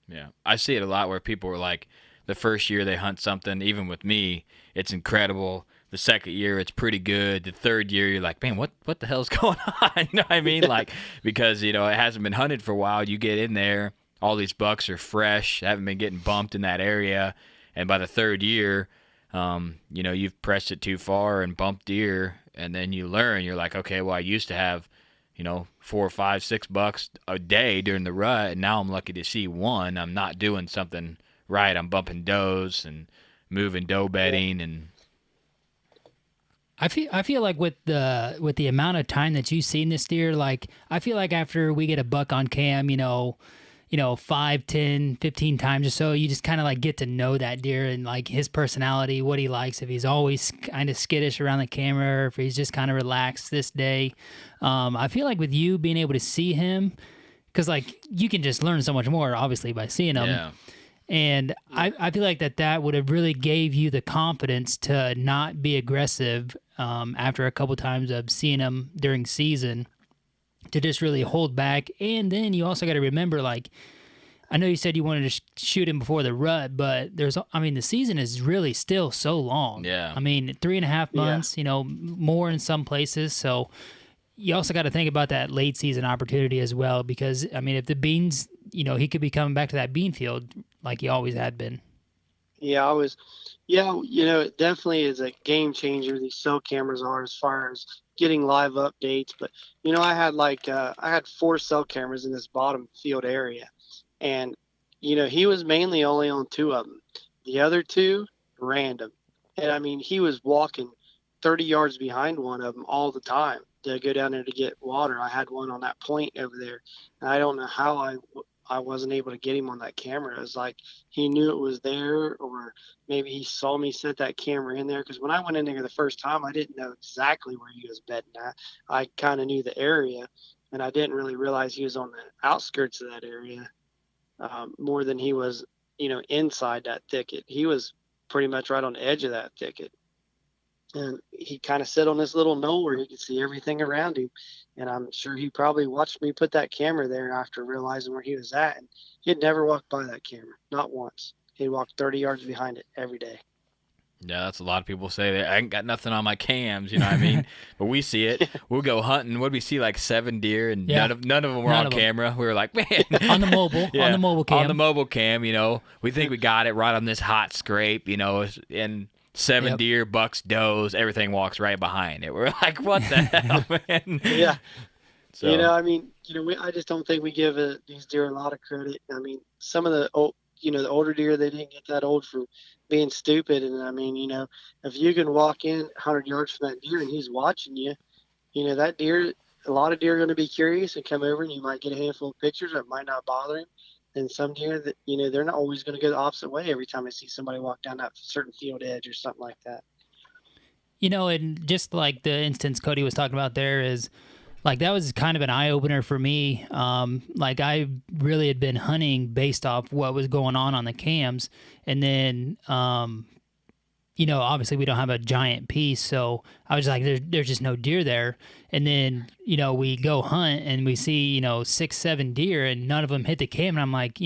Yeah. I see it a lot where people are like, the first year they hunt something, even with me, it's incredible. The second year, it's pretty good. The third year, you're like, man, what the hell's going on? You know what I mean? Like, because, it hasn't been hunted for a while. You get in there, all these bucks are fresh, haven't been getting bumped in that area. And by the third year, you've pressed it too far and bumped deer. And then you learn, you're like, okay, well, I used to have, 4, 5, 6 bucks a day during the rut. And now I'm lucky to see one. I'm not doing something right. I'm bumping does and moving doe bedding and. I feel like with the amount of time that you've seen this deer, like I feel like after we get a buck on cam, 5, 10, 15 times or so, you just kind of like get to know that deer and like his personality, what he likes, if he's always kind of skittish around the camera or if he's just kind of relaxed this day. I feel like with you being able to see him, because like you can just learn so much more obviously by seeing him. Yeah. And I feel like that would have really gave you the confidence to not be aggressive after a couple times of seeing him during season, to just really hold back. And then you also got to remember, like, I know you said you wanted to shoot him before the rut, but the season is really still so long. Yeah. 3.5 months, more in some places. So you also got to think about that late season opportunity as well, because, if the beans, he could be coming back to that bean field like he always had been. Yeah, it definitely is a game changer. These cell cameras are, as far as getting live updates. But, I had 4 cell cameras in this bottom field area, and, he was mainly only on 2 of them. The other 2, random. And he was walking 30 yards behind one of them all the time to go down there to get water. I had one on that point over there, and I don't know how I wasn't able to get him on that camera. It was like he knew it was there, or maybe he saw me set that camera in there. Because when I went in there the first time, I didn't know exactly where he was bedding at. I kind of knew the area, and I didn't really realize he was on the outskirts of that area more than he was, inside that thicket. He was pretty much right on the edge of that thicket. And he kind of sat on this little knoll where he could see everything around him. And I'm sure he probably watched me put that camera there after realizing where he was at. And he'd never walked by that camera, not once. He'd walk 30 yards behind it every day. Yeah, that's a lot of people say that. I ain't got nothing on my cams, you know what I mean? But we see it. We'll go hunting. What did we see, like 7 deer, and none of them were on camera. We were like, man. on the mobile cam. On the mobile cam, we think we got it right on this hot scrape, and 7 deer, bucks, does, everything walks right behind it. We're like, what the hell, man? Yeah. So. I just don't think we give these deer a lot of credit. Some of the the older deer, they didn't get that old for being stupid. And if you can walk in 100 yards from that deer and he's watching you, that deer, a lot of deer are going to be curious and come over, and you might get a handful of pictures that might not bother him. And some deer that, they're not always going to go the opposite way every time they see somebody walk down that certain field edge or something like that. And just like the instance Cody was talking about there is, like, that was kind of an eye-opener for me. Like, I really had been hunting based off what was going on the cams. And then obviously we don't have a giant piece, so I was like, there's just no deer there. And then, we go hunt and we see, 6, 7 deer and none of them hit the cam. And I'm like,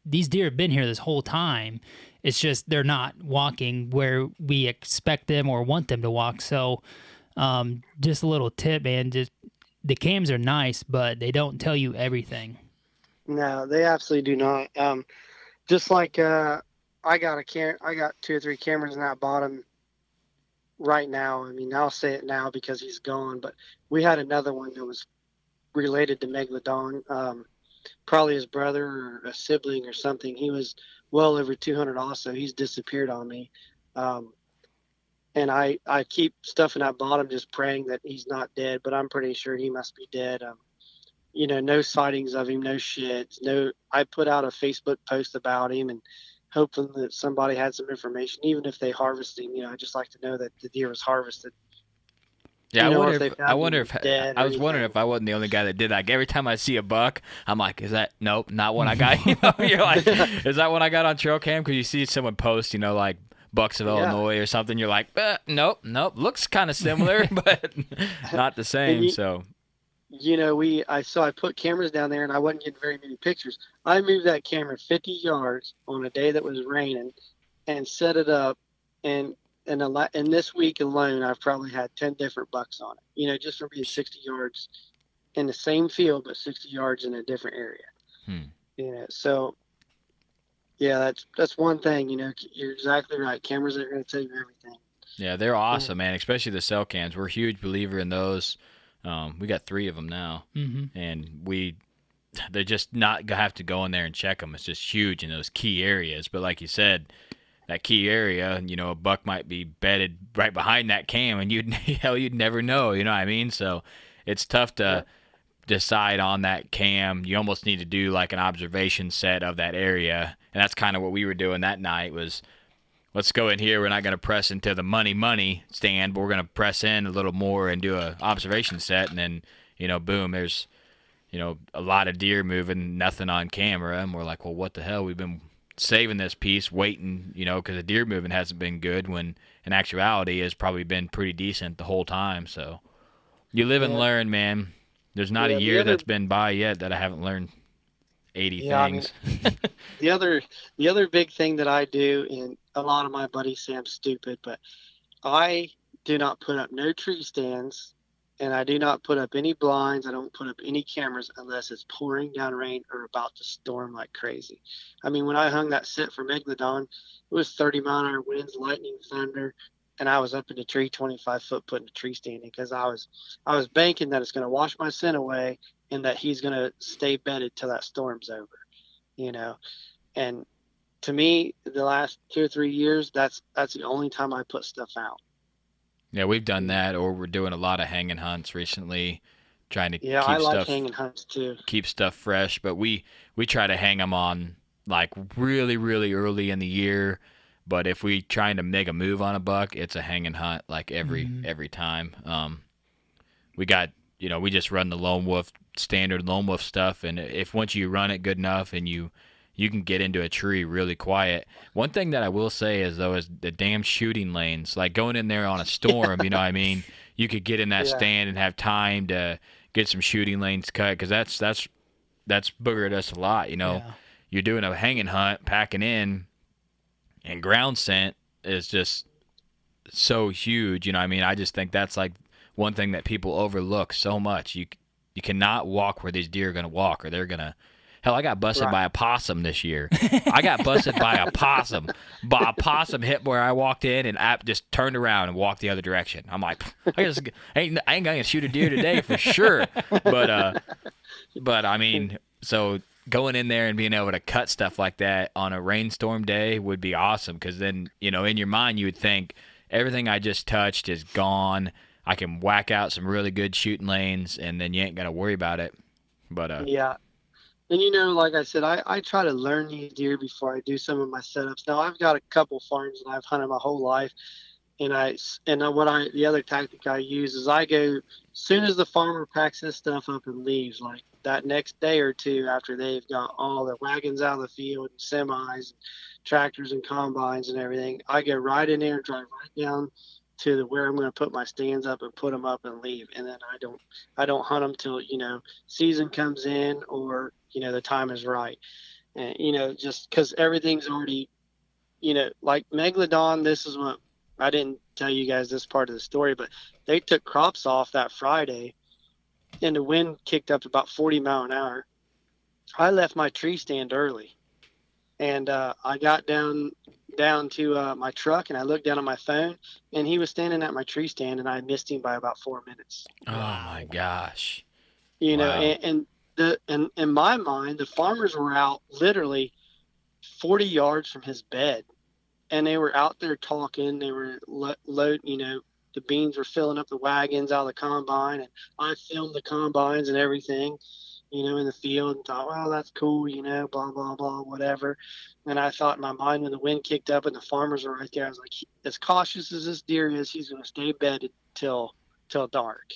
these deer have been here this whole time. It's just they're not walking where we expect them or want them to walk. So just a little tip, man. Just the cams are nice, but they don't tell you everything. No, they absolutely do not. Just like I got 2 or 3 cameras in that bottom right now. I mean, I'll say it now because he's gone, but we had another one that was related to Megladon, probably his brother or a sibling or something. He was well over 200 also. He's disappeared on me. And I keep stuff in that bottom just praying that he's not dead, but I'm pretty sure he must be dead. No sightings of him, no shit. I put out a Facebook post about him and hoping that somebody had some information, even if they harvested him. I just like to know that the deer was harvested. Yeah, I was wondering if I wasn't the only guy that did. Like every time I see a buck, I'm like, "Is that nope, not one I got." You're like, "Is that one I got on trail cam?" Because you see someone post, like Bucks of Illinois or something. You're like, "Nope, looks kind of similar, but not the same." I put cameras down there and I wasn't getting very many pictures. I moved that camera 50 yards on a day that was raining and set it up, and this week alone I've probably had 10 different bucks on it, just from being 60 yards in the same field but 60 yards in a different area. So yeah, that's one thing. You're exactly right. Cameras are going to tell you everything. Yeah, they're awesome, man, especially the cell cams. We're a huge believer in those. We got 3 of them now, and they're just not gonna have to go in there and check them. It's just huge in those key areas. But like you said, that key area, a buck might be bedded right behind that cam, and you'd never know. You know what I mean? So it's tough to decide on that cam. You almost need to do like an observation set of that area, and that's kind of what we were doing that night. Was let's go in here. We're not going to press into the money stand, but we're going to press in a little more and do a observation set. And then, boom, there's, a lot of deer moving, nothing on camera. And we're like, well, what the hell? We've been saving this piece, waiting, because the deer movement hasn't been good when in actuality it's probably been pretty decent the whole time. So you live and learn, man. There's not a year that's been by yet that I haven't learned 80 things. The other big thing that I do, and a lot of my buddies say I'm stupid, but I do not put up no tree stands, and I do not put up any blinds. I don't put up any cameras unless it's pouring down rain or about to storm like crazy. I mean, when I hung that set for Megladon, it was 30-mile-an-hour winds, lightning, thunder, and I was up in the tree 25 foot putting a tree stand in because I was banking that it's going to wash my scent away and that he's going to stay bedded till that storm's over, And to me, the last 2 or 3 years, that's the only time I put stuff out. Yeah, we've done that, or we're doing a lot of hanging hunts recently, trying to hanging hunts too. Keep stuff fresh. But we try to hang them on like really, really early in the year. But if we trying to make a move on a buck, it's a hanging hunt like every time. We got we just run the lone wolf standard lone wolf stuff, and if once you run it good enough and you can get into a tree really quiet. One thing that I will say is the damn shooting lanes, like going in there on a storm, you know what I mean? You could get in that stand and have time to get some shooting lanes cut, because that's boogered us a lot, You're doing a hanging hunt, packing in, and ground scent is just so huge, I mean? I just think that's like one thing that people overlook so much. You cannot walk where these deer are going to walk, or they're going to... Hell, I got busted by a possum this year. I got busted by a possum. A possum hit where I walked in and I just turned around and walked the other direction. I'm like, I ain't going to shoot a deer today for sure. But I mean, so going in there and being able to cut stuff like that on a rainstorm day would be awesome, because then, in your mind you would think everything I just touched is gone. I can whack out some really good shooting lanes, and then you ain't got to worry about it. But yeah. And like I said, I try to learn these deer before I do some of my setups. Now I've got a couple farms that I've hunted my whole life, and the other tactic I use is I go, as soon as the farmer packs his stuff up and leaves, like that next day or two after they've got all the wagons out of the field and semis, tractors and combines and everything. I go right in there, drive right down to where I'm going to put my stands up and put them up and leave. And then I don't hunt them till, season comes in or, the time is right. And, just because everything's already, like Megladon, this is what I didn't tell you guys this part of the story, but they took crops off that Friday and the wind kicked up to about 40 mile an hour. I left my tree stand early and I got down to my truck and I looked down on my phone and he was standing at my tree stand and I missed him by about 4 minutes. Oh my gosh. Wow. Wow. And in my mind, the farmers were out literally 40 yards from his bed and they were out there talking. They were loading, the beans were filling up the wagons out of the combine and I filmed the combines and everything, in the field and thought, well, that's cool, blah, blah, blah, whatever. And I thought in my mind when the wind kicked up and the farmers were right there, I was like, as cautious as this deer is, he's going to stay bedded till dark,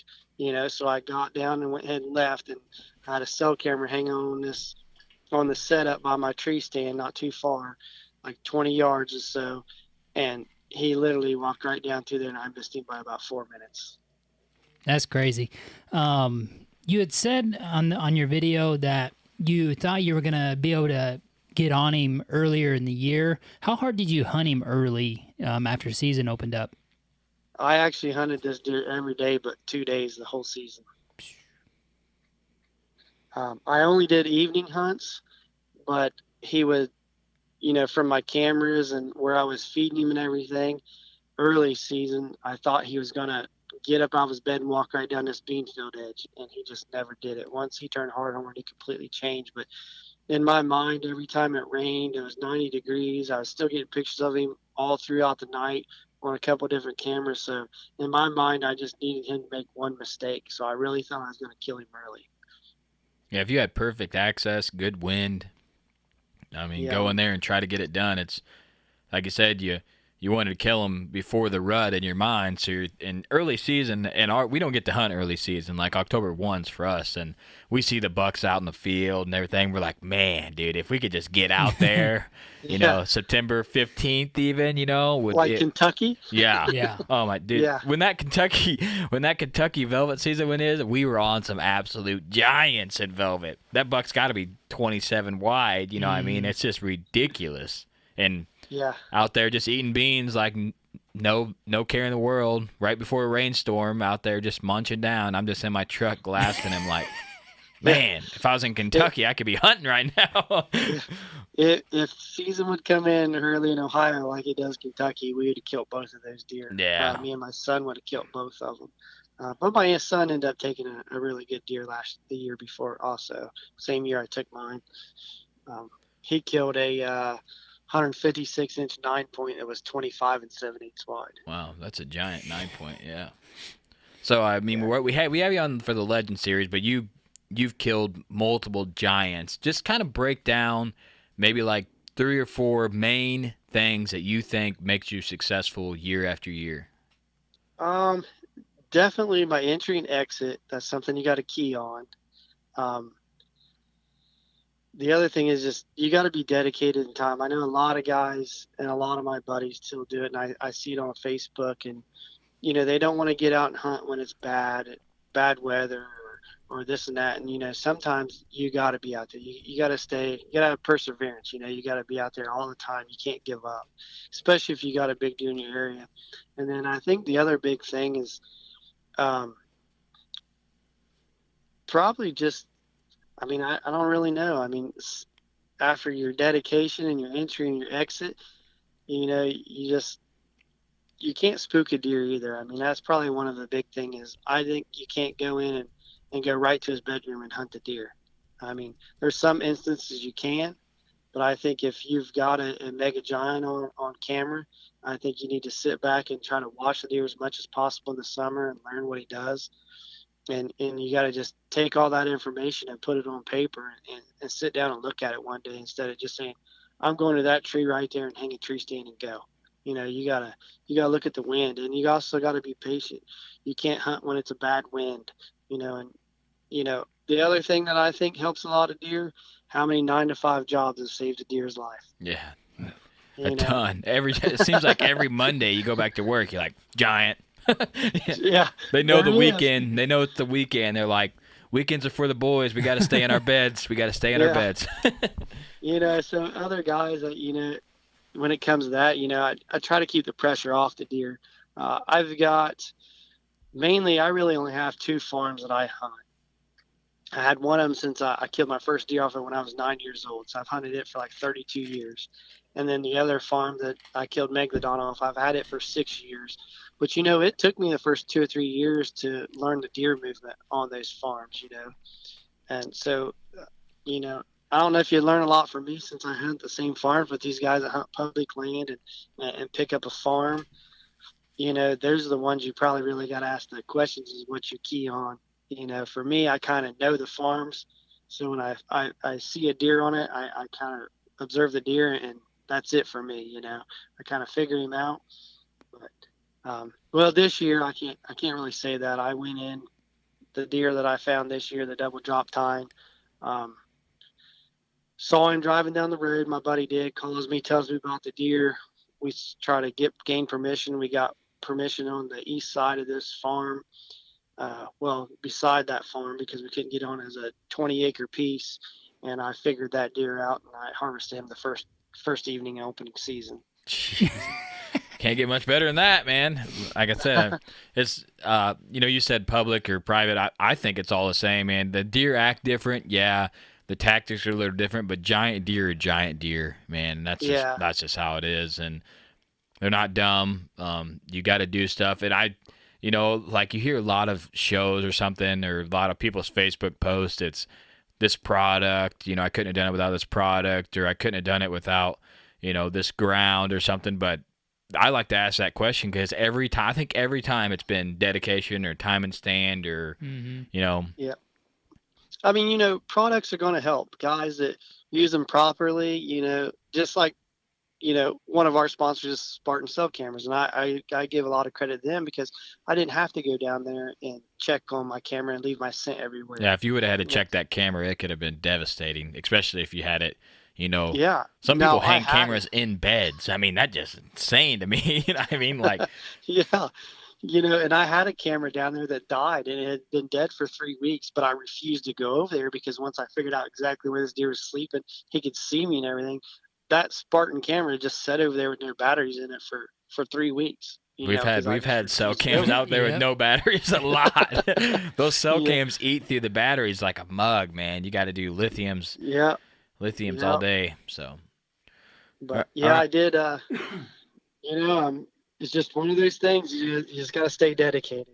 So I got down and went ahead and left and I had a cell camera hanging on the setup by my tree stand, not too far, like 20 yards or so. And he literally walked right down through there and I missed him by about 4 minutes. That's crazy. You had said on your video that you thought you were going to be able to get on him earlier in the year. How hard did you hunt him early after season opened up? I actually hunted this deer every day but 2 days the whole season. I only did evening hunts, but he would, from my cameras and where I was feeding him and everything, early season, I thought he was going to get up out of his bed and walk right down this bean field edge, and he just never did it. Once he turned hardhorn, he completely changed. But in my mind, every time it rained, it was 90 degrees. I was still getting pictures of him all throughout the night on a couple different cameras. So in my mind, I just needed him to make one mistake. So I really thought I was going to kill him early. Yeah, if you had perfect access, good wind, go in there and try to get it done. It's like you said, you wanted to kill him before the rut in your mind. So you're in early season, and we don't get to hunt early season. Like October 1's for us, and we see the bucks out in the field and everything. We're like, man, dude, if we could just get out there, September 15th even, Kentucky? Yeah. Yeah. Oh, my, dude. Yeah. When that Kentucky velvet season we were on some absolute giants in velvet. That buck's got to be 27 wide, what I mean? It's just ridiculous. And out there just eating beans like no care in the world right before a rainstorm out there just munching down. I'm just in my truck glassing him like, man, if I was in Kentucky, I could be hunting right now. If season would come in early in Ohio like it does Kentucky, we would have killed both of those deer. Yeah. Me and my son would have killed both of them. But my son ended up taking a really good deer the year before also. Same year I took mine. He killed a 156-inch 9-point that was 25 7/8 wide. Wow, that's a giant 9-point, yeah. So we have you on for the Legend series, but you've killed multiple giants. Just kind of break down maybe like 3 or 4 main things that you think makes you successful year after year. Definitely my entry and exit. That's something you got to key on. The other thing is just you got to be dedicated in time. I know a lot of guys and a lot of my buddies still do it, and I see it on Facebook. And they don't want to get out and hunt when it's bad weather or this and that. And sometimes you got to be out there. You got to have perseverance. You got to be out there all the time. You can't give up, especially if you got a big deer in your area. And then I think the other big thing is probably just. I don't really know. After your dedication and your entry and your exit, you can't spook a deer either. That's probably one of the big things is I think you can't go in and go right to his bedroom and hunt the deer. There's some instances you can, but I think if you've got a mega giant on camera, I think you need to sit back and try to watch the deer as much as possible in the summer and learn what he does. And you got to just take all that information and put it on paper and sit down and look at it one day instead of just saying, I'm going to that tree right there and hang a tree stand and go. You gotta look at the wind, and you also got to be patient. You can't hunt when it's a bad wind, and the other thing that I think helps a lot of deer, how many 9-to-5 jobs have saved a deer's life. Yeah. A ton. It seems like every Monday you go back to work, you're like, giant. Yeah. They know the There is. weekend. They know it's the weekend. They're like, weekends are for the boys. We got to stay in our beds. We got to stay in our beds. So other guys that, when it comes to that, I try to keep the pressure off the deer. I've got, mainly, I really only have 2 farms that I hunt. I had one of them since I killed my first deer off it when I was 9 years old. So I've hunted it for like 32 years. And then the other farm that I killed Megladon off, I've had it for 6 years. But, it took me the first 2 or 3 years to learn the deer movement on those farms, And so, I don't know if you learn a lot from me since I hunt the same farms with these guys that hunt public land and pick up a farm. Those are the ones you probably really got to ask the questions is what you key on. For me, I kind of know the farms. So when I see a deer on it, I kind of observe the deer and that's it for me. I kind of figure him out. But, well, this year I can't really say that. I went in the deer that I found this year, the double drop tine, saw him driving down the road. My buddy did, calls me, tells me about the deer. We try to gain permission. We got permission on the east side of this farm. Beside that farm because we couldn't get on as a 20-acre piece, and I figured that deer out and I harvested him the first evening opening season. Jeez. Can't get much better than that, man. Like I said, it's you said public or private. I think it's all the same, man. The deer act different, yeah. The tactics are a little different, but giant deer are giant deer, man. That's just how it is, and they're not dumb. You got to do stuff, and like you hear a lot of shows or something, or a lot of people's Facebook posts, it's this product, I couldn't have done it without this product, or I couldn't have done it without, this ground or something. But I like to ask that question because I think every time it's been dedication or time and stand or, Yeah. I mean, products are going to help guys that use them properly, just like, one of our sponsors is Spartan Cell Cameras, and I give a lot of credit to them because I didn't have to go down there and check on my camera and leave my scent everywhere. Yeah, if you would have had to check that camera, it could have been devastating, especially if you had it, Yeah. Some people hang cameras in beds. I mean, that's just insane to me. You know what I mean? Like, yeah. And I had a camera down there that died, and it had been dead for 3 weeks, but I refused to go over there because once I figured out exactly where this deer was sleeping, he could see me and everything. That Spartan camera just sat over there with no batteries in it for 3 weeks. We've had cell cams out there with no batteries a lot. Those cell cams eat through the batteries like a mug, man. You got to do lithiums. Yeah. Lithiums all day. So. But I did. It's just one of those things. You just got to stay dedicated.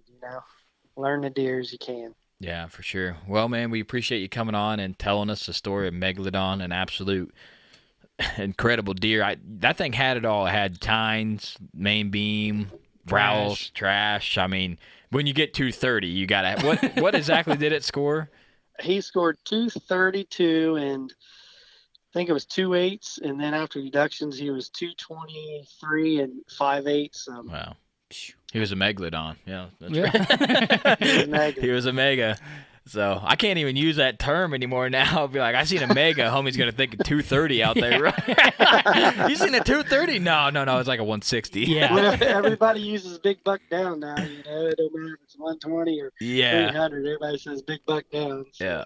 Learn the deer as you can. Yeah, for sure. Well, man, we appreciate you coming on and telling us the story of Megladon, an absolute incredible deer. That thing had it all. It had tines, main beam, rowels, trash. I mean, when you get 230, you got to. What exactly did it score? He scored 232 and I think it was 2.8, and then after deductions, he was 223 and 5.8. Wow. He was a Megladon. Yeah. Right. He was a mega. So I can't even use that term anymore now. I'll be like, I seen a mega. Homie's going to think of 230 out there, right? You seen a 230? No. It's like a 160. Yeah. Well, everybody uses big buck down now. It don't matter if it's 120 or 300. Everybody says big buck down. So, yeah.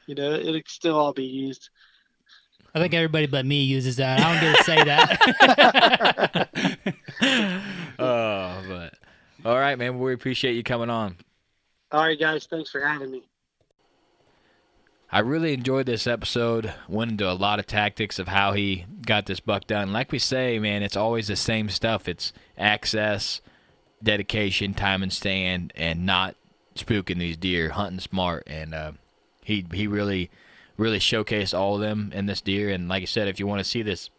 It'll still all be used. I think everybody but me uses that. I don't get to say that. But all right, man. We appreciate you coming on. All right, guys. Thanks for having me. I really enjoyed this episode. Went into a lot of tactics of how he got this buck done. Like we say, man, it's always the same stuff. It's access, dedication, time and stand, and not spooking these deer, hunting smart. And he really showcased all of them in this deer. And like I said, if you want to see this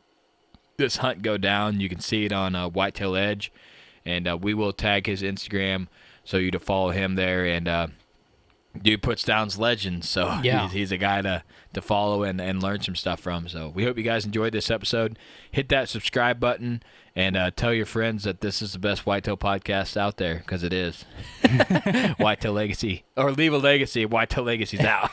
hunt go down, you can see it on Whitetail Edge. And we will tag his Instagram so you to follow him there. And dude puts down legends, so he's a guy to follow and learn some stuff from. So we hope you guys enjoyed this episode. Hit that subscribe button and tell your friends that this is the best whitetail podcast out there, because it is. Whitetail Legacy, or leave a legacy. Whitetail Legacy's out.